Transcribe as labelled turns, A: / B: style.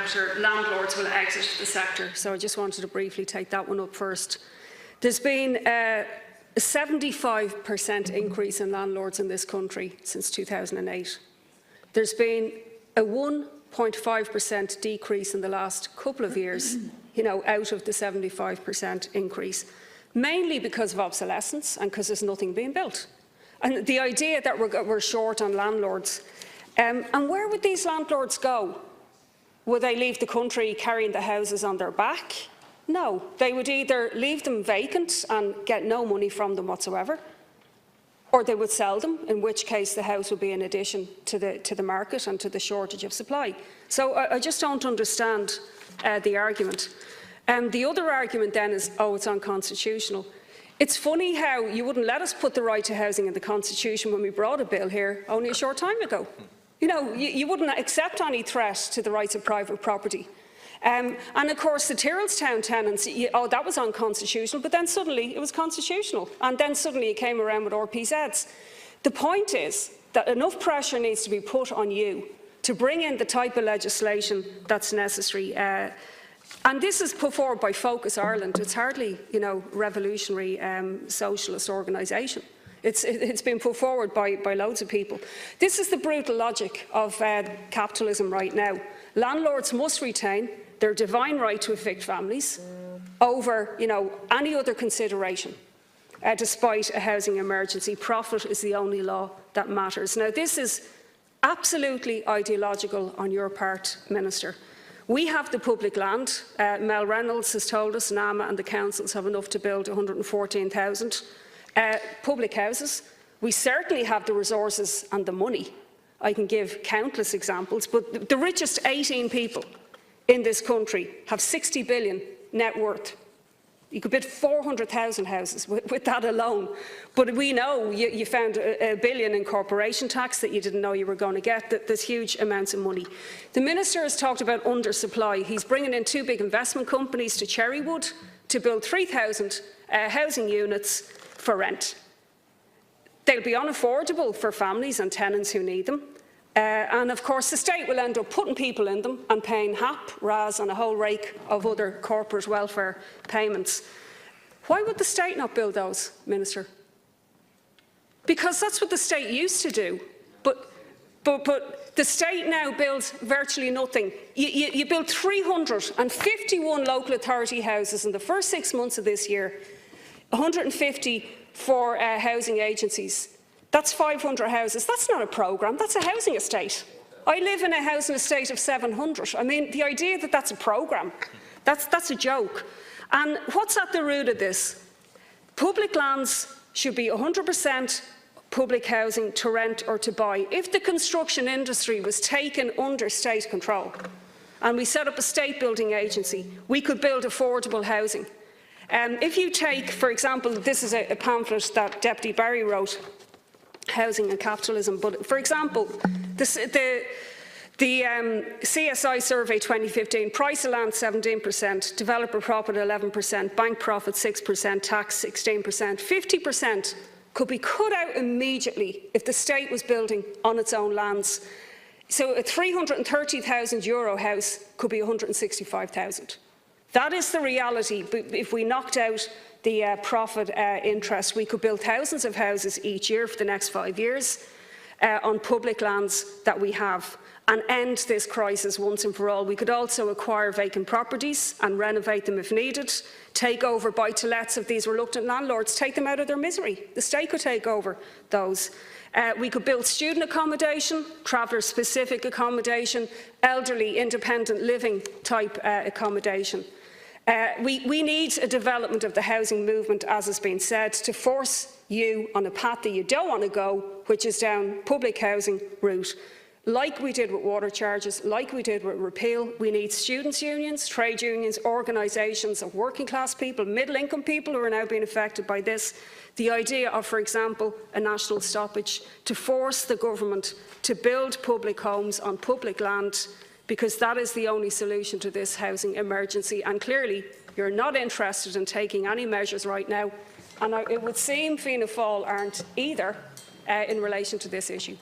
A: competitor, landlords will exit the sector. So I just wanted to briefly take that one up first. There's been a 75% increase in landlords in this country since 2008. There's been a 1.5% decrease in the last couple of years, out of the 75% increase, mainly because of obsolescence and because there's nothing being built. And the idea that we're short on landlords, and where would these landlords go? Would they leave the country carrying the houses on their back? No, they would either leave them vacant and get no money from them whatsoever, or they would sell them, in which case the house would be an addition to the market and to the shortage of supply. So I just don't understand the argument. The other argument then is, oh, it's unconstitutional. It's funny how you wouldn't let us put the right to housing in the Constitution when we brought a bill here only a short time ago. You wouldn't accept any threat to the rights of private property. And of course the Tyrrellstown tenants, that was unconstitutional, but then suddenly it was constitutional, and then suddenly it came around with RPZs. The point is that enough pressure needs to be put on you to bring in the type of legislation that's necessary. And this is put forward by Focus Ireland. It's hardly, revolutionary socialist organisation. It's been put forward by loads of people. This is the brutal logic of capitalism right now. Landlords must retain their divine right to evict families over, any other consideration, despite a housing emergency. Profit is the only law that matters. Now, this is absolutely ideological on your part, Minister. We have the public land. Mel Reynolds has told us NAMA and the councils have enough to build 114,000 public houses. We certainly have the resources and the money. I can give countless examples, but the richest 18 people in this country have 60 billion net worth. You could build 400,000 houses with that alone. But we know you found a billion in corporation tax that you didn't know you were going to get. There's huge amounts of money. The Minister has talked about undersupply. He's bringing in 2 big investment companies to Cherrywood to build 3,000 housing units for rent. They'll be unaffordable for families and tenants who need them. And of course the state will end up putting people in them and paying HAP, RAS and a whole rake of other corporate welfare payments. Why would the state not build those, Minister? Because that's what the state used to do. But the state now builds virtually nothing. You built 351 local authority houses in the first 6 months of this year, 150 for housing agencies. That's 500 houses. That's not a programme, that's a housing estate. I live in a housing estate of 700. I mean, the idea that that's a programme, that's a joke. And what's at the root of this? Public lands should be 100% public housing to rent or to buy. If the construction industry was taken under state control and we set up a state building agency, we could build affordable housing. If you take, for example, this is a pamphlet that Deputy Barry wrote, Housing and Capitalism, but for example, the CSI survey 2015, price of land 17%, developer profit 11%, bank profit 6%, tax 16%, 50% could be cut out immediately if the state was building on its own lands. So a €330,000 house could be 165,000. That is the reality. If we knocked out the profit interest, we could build thousands of houses each year for the next 5 years on public lands that we have and end this crisis once and for all. We could also acquire vacant properties and renovate them if needed, take over buy-to-lets of these reluctant landlords, take them out of their misery. The state could take over those. We could build student accommodation, traveller-specific accommodation, elderly, independent living type accommodation. We need a development of the housing movement, as has been said, to force you on a path that you don't want to go, which is down public housing route. Like we did with water charges, like we did with repeal, we need students' unions, trade unions, organisations of working class people, middle-income people who are now being affected by this. The idea of, for example, a national stoppage to force the government to build public homes on public land, because that is the only solution to this housing emergency. And clearly, you're not interested in taking any measures right now. And it would seem Fianna Fáil aren't either in relation to this issue.